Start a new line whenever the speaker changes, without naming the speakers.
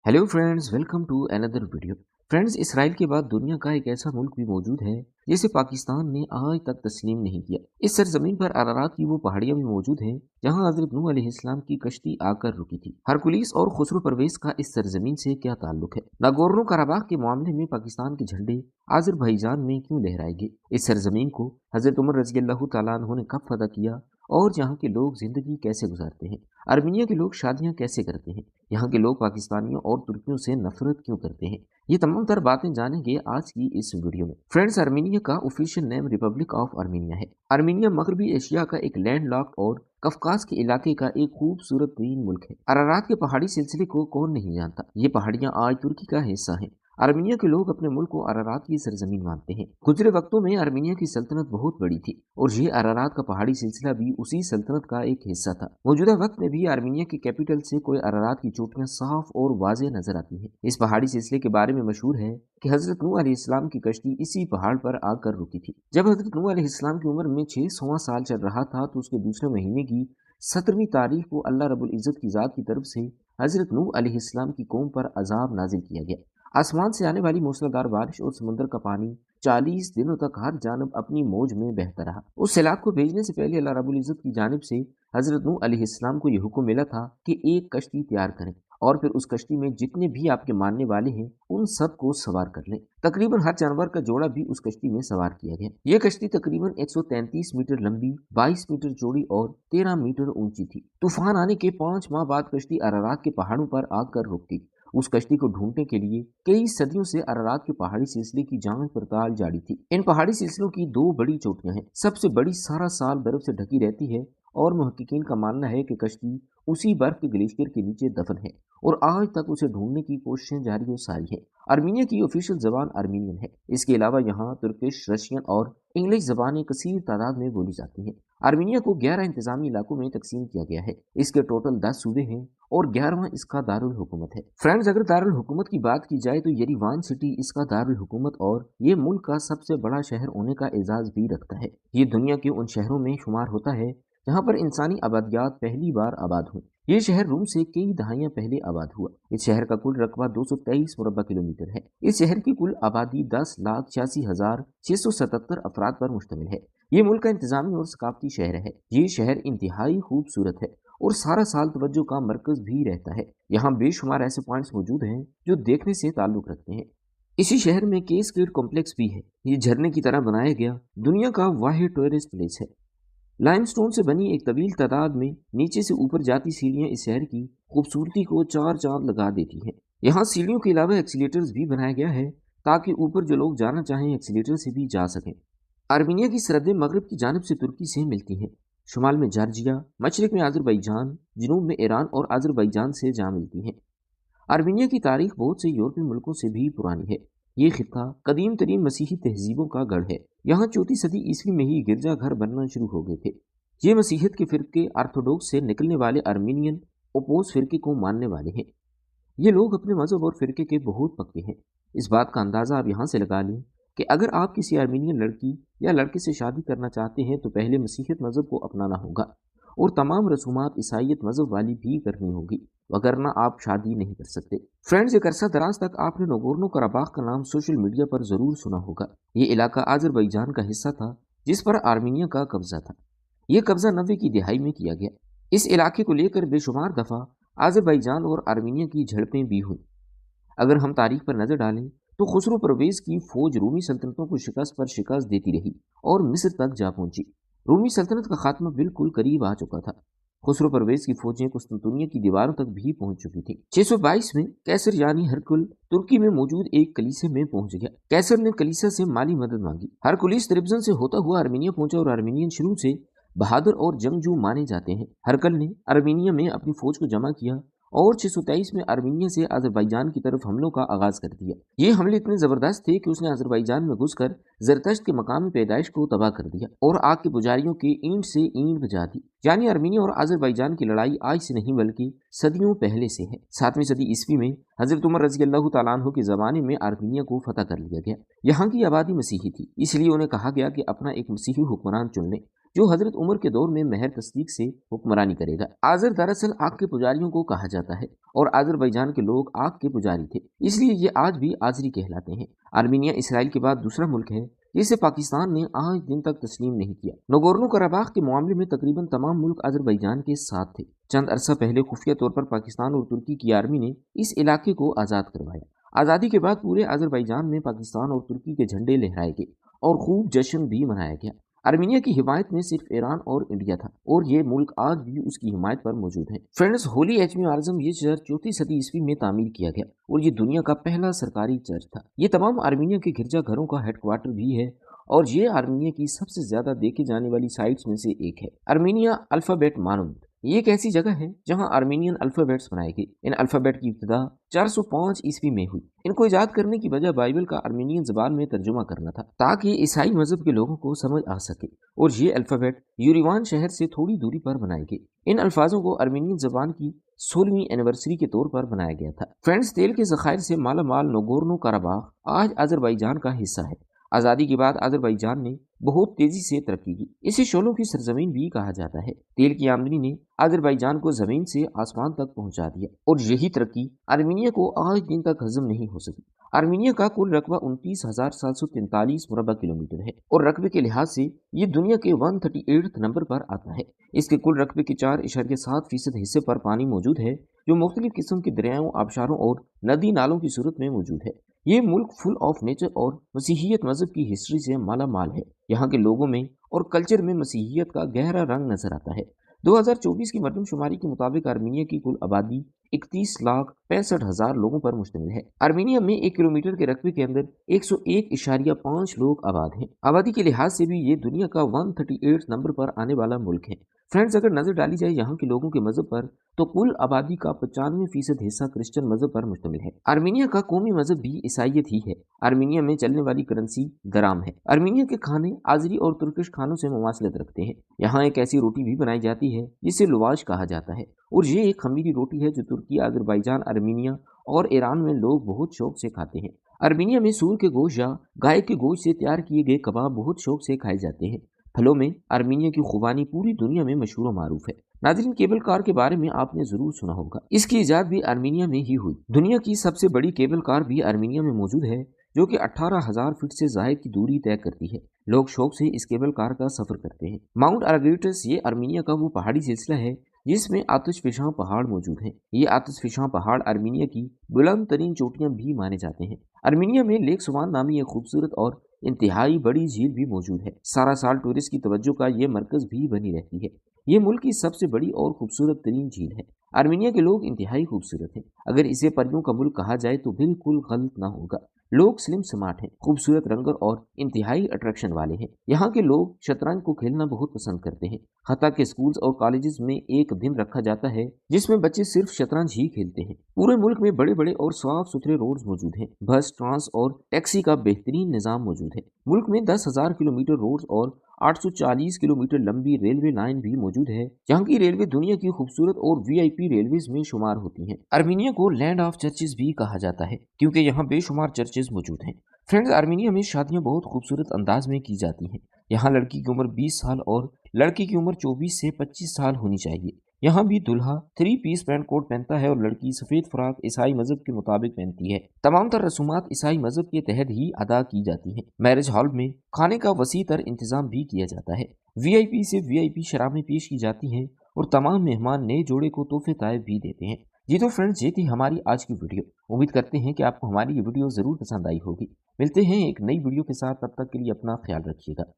Hello friends, welcome to another video. Friends, Israel के बाद दुनिया का एक ऐसा मुल्क भी मौजूद है जिसे पाकिस्तान ने आज तक तस्लीम नहीं किया। इस सरजमीन पर अरारात की वो पहाड़ियां भी मौजूद हैं जहां हजरत नूह अलैहिस्सलाम की कश्ती आकर रुकी थी। हरकुलिस और खुसरो परवेज का इस सरजमीन से क्या ताल्लुक है? नागोर्नो कराबाख के मामले में पाकिस्तान के झंडे आज़रबाईजान में क्यों लहराएंगे? इस सरजमीन को हजरत उमर रज़ी अल्लाह तआला अन्हु ने कब फतह किया और यहाँ के लोग जिंदगी कैसे गुजारते हैं? आर्मीनिया के लोग शादियां कैसे करते हैं? यहाँ के लोग पाकिस्तानियों और तुर्कियों से नफरत क्यों करते हैं? ये तमाम तर बातें जानेंगे आज की इस वीडियो में। फ्रेंड्स, आर्मीनिया का official name Republic of Armenia है। आर्मीनिया मगरबी एशिया का एक लैंडलॉक्ड और कफकास के इलाके का एक खूबसूरत तीन मुल्क है। अरारात के पहाड़ी सिलसिले को कौन नहीं जानता? ये पहाड़ियां आज तुर्की का हिस्सा हैं। आर्मीनिया के लोग अपने मुल्क को अरारात की सरजमीन मानते हैं। गुजरे वक्तों में आर्मीनिया की सल्तनत बहुत बड़ी थी और ये अरारात का पहाड़ी सिलसिला भी उसी सल्तनत का एक हिस्सा था। मौजूदा वक्त में भी आर्मीनिया की कैपिटल से कोई अरारात की चोटियां साफ और वाज़ेह नजर आती हैं। इस पहाड़ी सिलसिले के बारे में मशहूर है कि हजरत नूह अलैहिस्सलाम की कश्ती इसी पहाड़ पर आकर रुकी थी। जब हजरत नूह अलैहिस्सलाम की उम्र में 600वां साल चल रहा था तो उसके दूसरे महीने की 17वीं तारीख को अल्लाह रब्बुल इज्जत की जात की तरफ से हजरत नूह अलैहिस्सलाम की कौम पर अजाब नाजिल किया गया। आसमान से आने वाली मूसलाधार बारिश और समुद्र का पानी 40 दिनों तक हर जानब अपनी मौज में बहता रहा। उस सैलाब को भेजने से पहले अल्लाह रब्बुल इज्जत की जानिब से हजरत नूह अलैहिस्सलाम को यह हुक्म मिला था कि एक कश्ती तैयार करें और फिर उस कश्ती में जितने भी आपके मानने वाले हैं उन सब को सवार कर लें। तकरीबन हर जानवर का जोड़ा भी उस कश्ती में सवार किया गया। यह कश्ती तकरीबन 133 मीटर लंबी, 22 मीटर चौड़ी और 13 मीटर ऊंची थी। तूफान आने के 5 माह बाद कश्ती अरारात के पहाड़ों पर आकर रुक गई। उस कश्ती को ढूंढने के लिए कई सदियों से अरारात के पहाड़ी सिलसिले की जांच पड़ताल जारी थी। इन पहाड़ी सिलसिलों की दो बड़ी चोटियां हैं। सबसे बड़ी सारा साल बर्फ से ढकी रहती है और मुहक्किकीन का मानना है कि कश्ती उसी बर्फ के ग्लेशियर के नीचे दफन है और आज तक उसे ढूंढने की कोशिशें जारी और सारी है। आर्मीनिया की ऑफिशियल जबान आर्मीनियन है। इसके अलावा यहाँ तुर्किश, रशियन और इंग्लिश जबानें कसीर तादाद में बोली जाती हैं। आर्मीनिया को 11 इंतजामी इलाकों में तकसीम किया गया है। इसके टोटल 10 सूबे हैं और 11वां इसका दारुल हुकूमत है। फ्रेंड्स, अगर दारुल हुकूमत की बात की जाए तो येरेवान सिटी इसका दारुल हुकूमत और ये मुल्क का सबसे बड़ा शहर होने का एजाज भी रखता है। ये दुनिया के उन शहरों में शुमार होता है जहाँ पर इंसानी आबादियात पहली बार आबाद हुई। ये शहर रूम से कई दहाइयां पहले आबाद हुआ। इस शहर का कुल रकबा 223 मुरब्बा किलोमीटर है। इस शहर की कुल आबादी 10,86,677 अफराद पर मुश्तमिल है। ये मुल्क का इंतजामी और सकाफती शहर है। ये शहर इंतहाई खूबसूरत है और सारा साल तवज्जो का मरकज भी रहता है। यहाँ बेशुमार ऐसे पॉइंट्स मौजूद हैं जो देखने से ताल्लुक रखते हैं। इसी शहर में केस्केड कॉम्प्लेक्स भी है। ये झरने की तरह बनाया गया दुनिया का वाहिद टूरिस्ट प्लेस है। लाइमस्टोन से बनी एक तवील तादाद में नीचे से ऊपर जाती सीढ़ियां इस शहर की खूबसूरती को चार चांद लगा देती हैं। यहाँ सीढ़ियों के अलावा एक्सीलेटर्स भी बनाया गया है ताकि ऊपर जो लोग जाना चाहें एक्सीलेटर से भी जा सकें। आर्मीनिया की सरहदें मगरब की जानिब से तुर्की से मिलती हैं। शुमाल में जॉर्जिया, मशरक में आज़रबाईजान, जनूब में ईरान और आज़रबाईजान से जा मिलती हैं। आर्मीनिया की तारीख बहुत से यूरोपीय मुल्कों से भी पुरानी है। ये खित्ता कदीम तरीन मसीही तहजीबों का गढ़ है। यहाँ 4वीं सदी ईस्वी में ही गिरजा घर बनना शुरू हो गए थे। ये मसीहत के फिरके आर्थोडॉक्स से निकलने वाले आर्मीनियन ओपोज फिरके को मानने वाले हैं। ये लोग अपने मजहब और फिरके के बहुत पक्के हैं। इस बात का अंदाज़ा आप यहाँ से लगा लें कि अगर आप किसी आर्मीनियन लड़की या लड़के से शादी करना चाहते हैं तो पहले मसीहत मजहब को अपनाना होगा और तमाम रसूमात ईसाइयत मजहब वाली भी करनी होगी, वगरना आप शादी नहीं कर सकते। फ्रेंड्स, एक अरसा दराज तक आपने नागोर्नो कराबाख का नाम सोशल मीडिया पर जरूर सुना होगा। ये इलाका आज़रबाईजान का हिस्सा था जिस पर आर्मीनिया का कब्जा था। ये कब्जा 90 की दिहाई में किया गया। इस इलाके को लेकर बेशुमार दफ़ा आज़रबाईजान और आर्मीनिया की झड़पें भी हुई। अगर हम तारीख पर नजर डालें तो खुसरो परवेज की फौज रूमी सल्तनतों को शिकस्त पर शिकस्त देती रही और मिस्र तक जा पहुंची। रूमी सल्तनत का खात्मा बिल्कुल करीब आ चुका था। खुसरो परवेज की फौजें कुस्तुनतुनिया की दीवारों तक भी पहुंच चुकी थी। 622 में कैसर यानी हरकुल तुर्की में मौजूद एक कलीसे में पहुंच गया। कैसर ने कलीसा से माली मदद मांगी। हरकुलिस त्रिब्जन से होता हुआ आर्मीनिया पहुंचा और आर्मीनियन शुरू से बहादुर और जंगजू माने जाते हैं। हरकल ने आर्मीनिया में अपनी फौज को जमा किया और 623 में आर्मीनिया से आज़रबाईजान की तरफ हमलों का आगाज कर दिया। ये हमले इतने जबरदस्त थे कि उसने आज़रबाईजान में घुसकर जरतश्त के मकामी पैदाइश को तबाह कर दिया और आग के पुजारियों के ईंट से ईंट बजा दी। यानी आर्मीनिया और आज़रबाईजान की लड़ाई आज से नहीं बल्कि सदियों पहले से है। 7वीं सदी ईस्वी में हजरत उमर रज़ी अल्लाह तआला अन्हु के ज़माने में आर्मीनिया को फतह कर लिया गया। यहाँ की आबादी मसीही थी, इसलिए उन्हें कहा गया कि अपना एक मसीही हुक्मरान चुन लें। जो हजरत उमर के दौर में महर तस्दीक से हुक्मरानी करेगा। आजर दरअसल आग के पुजारियों को कहा जाता है और आजरबैजान के लोग आग के पुजारी थे, इसलिए ये आज भी आजरी कहलाते हैं। आर्मीनिया इसराइल के बाद दूसरा मुल्क है जिसे पाकिस्तान ने आज दिन तक तस्लीम नहीं किया। नगोर्नो कराबाख के मामले में तकरीबन तमाम मुल्क आजरबैजान के साथ थे। चंद अरसा पहले खुफिया तौर पर पाकिस्तान और तुर्की की आर्मी ने इस इलाके को आज़ाद करवाया। आज़ादी के बाद पूरे आजरबैजान में पाकिस्तान और तुर्की के झंडे लहराए गए और खूब जश्न भी मनाया गया। आर्मीनिया की हिमायत में सिर्फ ईरान और इंडिया था और ये मुल्क आज भी उसकी हिमायत पर मौजूद है। फ्रेंड्स, होली एचमी आजम ये चर्च 4वीं सदी ईस्वी में तामीर किया गया और ये दुनिया का पहला सरकारी चर्च था। ये तमाम आर्मीनिया के गिरजा घरों का हेडक्वार्टर भी है और ये आर्मीनिया की सबसे ज्यादा देखे जाने वाली साइट्स में से एक है। आर्मीनिया अल्फाबेट मानूंद ये एक ऐसी जगह है जहां आर्मीनियन अल्फाबेट्स बनाए गए। इन अल्फाबेट की इब्तिदा 405 ईस्वी में हुई। इनको इजाद करने की वजह बाइबल का आर्मीनियन ज़बान में तर्जुमा करना था ताकि ईसाई मजहब के लोगों को समझ आ सके, और ये अल्फाबेट यूरिवान शहर से थोड़ी दूरी पर बनाए गए। इन अल्फाजों को आर्मीनियन ज़बान की 16वीं एनिवर्सरी के तौर पर बनाया गया था। फ्रेंड्स, तेल के ज़खायर से माला माल नगोर्नो कराबाख आज अजरबैजान का हिस्सा है। आज़ादी के बाद अजरबैजान ने बहुत तेजी से तरक्की की। इसे शोलों की सरजमीन भी कहा जाता है। तेल की आमदनी ने अजरबैजान को जमीन से आसमान तक पहुंचा दिया और यही तरक्की आर्मीनिया को आज दिन तक हजम नहीं हो सकी। आर्मीनिया का कुल रकबा 29,743 मुरबा किलोमीटर है और रकबे के लिहाज से ये दुनिया के 138 नंबर पर आता है। इसके कुल रकबे के 4.7% हिस्से पर पानी मौजूद है, जो मुख्तलिफ किस्म के दरियाओं, आबशारों और नदी नालों की सूरत में मौजूद है। ये मुल्क फुल ऑफ नेचर और मसीहियत मजहब की हिस्ट्री से माला माल है। यहाँ के लोगों में और कल्चर में मसीहियत का गहरा रंग नजर आता है। 2024 की मरदमशुमारी के मुताबिक आर्मीनिया की कुल आबादी 31,65,000 लोगों पर मुश्तमिल है। आर्मीनिया में 1 किलोमीटर के रकबे के अंदर 101.5 लोग आबाद हैं। आबादी के लिहाज से भी ये दुनिया का 138 नंबर पर आने वाला मुल्क है। फ्रेंड्स, अगर नजर डाली जाए यहाँ के लोगों के मजहब पर तो कुल आबादी का 95% हिस्सा क्रिश्चियन मजहब पर मुश्तमिल है। आर्मीनिया का कौमी मजहब भी ईसाइयत ही है। आर्मीनिया में चलने वाली करेंसी दराम है। आर्मीनिया के खाने आजरी और तुर्किश खानों से मुमासलत रखते हैं। यहाँ एक ऐसी रोटी भी बनाई जाती है जिसे लुवाश कहा जाता है और ये एक खमीरी रोटी है जो तुर्की, अजरबैजान, आर्मीनिया और ईरान में लोग बहुत शौक से खाते हैं। आर्मीनिया में सूर के गोश्त या गाय के गोश्त से तैयार किए गए कबाब बहुत शौक से खाए जाते हैं। फलों में आर्मीनिया की खुबानी पूरी दुनिया में मशहूर मारूफ है। नाज़रीन, केबल कार के बारे में आपने जरूर सुना होगा। इसकी इजाद भी आर्मीनिया में ही हुई। दुनिया की सबसे बड़ी केबल कार भी आर्मीनिया में मौजूद है, जो कि 18,000 फीट से ज़ायद की दूरी तय करती है। लोग शौक से इस केबल कार का सफर करते हैं। माउंट अरागेटस ये आर्मीनिया का वो पहाड़ी सिलसिला है जिसमें आतिशफिशां पहाड़ मौजूद हैं। ये आतिशफिशां पहाड़ आर्मीनिया की बुलंद तरीन चोटियां भी माने जाते हैं। आर्मीनिया में लेक सुवान नामी एक खूबसूरत और इंतहाई बड़ी झील भी मौजूद है। सारा साल टूरिस्ट की तवज्जो का ये मरकज भी बनी रहती है। ये मुल्क की सबसे बड़ी और खूबसूरत तरीन झील है। आर्मीनिया के लोग इंतहाई खूबसूरत हैं। अगर इसे परियों का मुल्क कहा जाए तो बिल्कुल गलत ना होगा। लोग स्लिम स्मार्ट हैं, खूबसूरत रंग और इंतहाई अट्रैक्शन वाले हैं। यहाँ के लोग शतरंज को खेलना बहुत पसंद करते हैं। हत्ता के स्कूल्स और कॉलेजेस में एक दिन रखा जाता है जिसमें बच्चे सिर्फ शतरंज ही खेलते हैं। पूरे मुल्क में बड़े बड़े और साफ सुथरे रोड्स मौजूद हैं। बस, ट्रांस और टैक्सी का बेहतरीन निजाम मौजूद है। मुल्क में 10,000 किलोमीटर रोड्स और 840 किलोमीटर लंबी रेलवे लाइन भी मौजूद है। यहाँ की रेलवे दुनिया की खूबसूरत और वीआईपी रेलवेज में शुमार होती हैं। आर्मीनिया को लैंड ऑफ चर्चेज भी कहा जाता है क्योंकि यहाँ बेशुमार चर्चेज मौजूद हैं। फ्रेंड्स, आर्मीनिया में शादियां बहुत खूबसूरत अंदाज में की जाती हैं। यहाँ लड़की की उम्र 20 साल और लड़की की उम्र 24 से 25 साल होनी चाहिए। यहाँ भी दूल्हा 3 पीस पैंट कोट पहनता है और लड़की सफेद फ्राक ईसाई मजहब के मुताबिक पहनती है। तमाम तर रसूमात ईसाई मजहब के तहत ही अदा की जाती हैं। मैरिज हॉल में खाने का वसी तर इंतजाम भी किया जाता है। वीआईपी से वीआईपी शराबें पेश की जाती हैं और तमाम मेहमान नए जोड़े को तोहफे तायब भी देते हैं। जी तो फ्रेंड्स, ये थी हमारी आज की वीडियो। उम्मीद करते हैं कि आपको हमारी ये वीडियो जरूर पसंद आई होगी। मिलते हैं एक नई वीडियो के साथ, तब तक के लिए अपना ख्याल रखिएगा।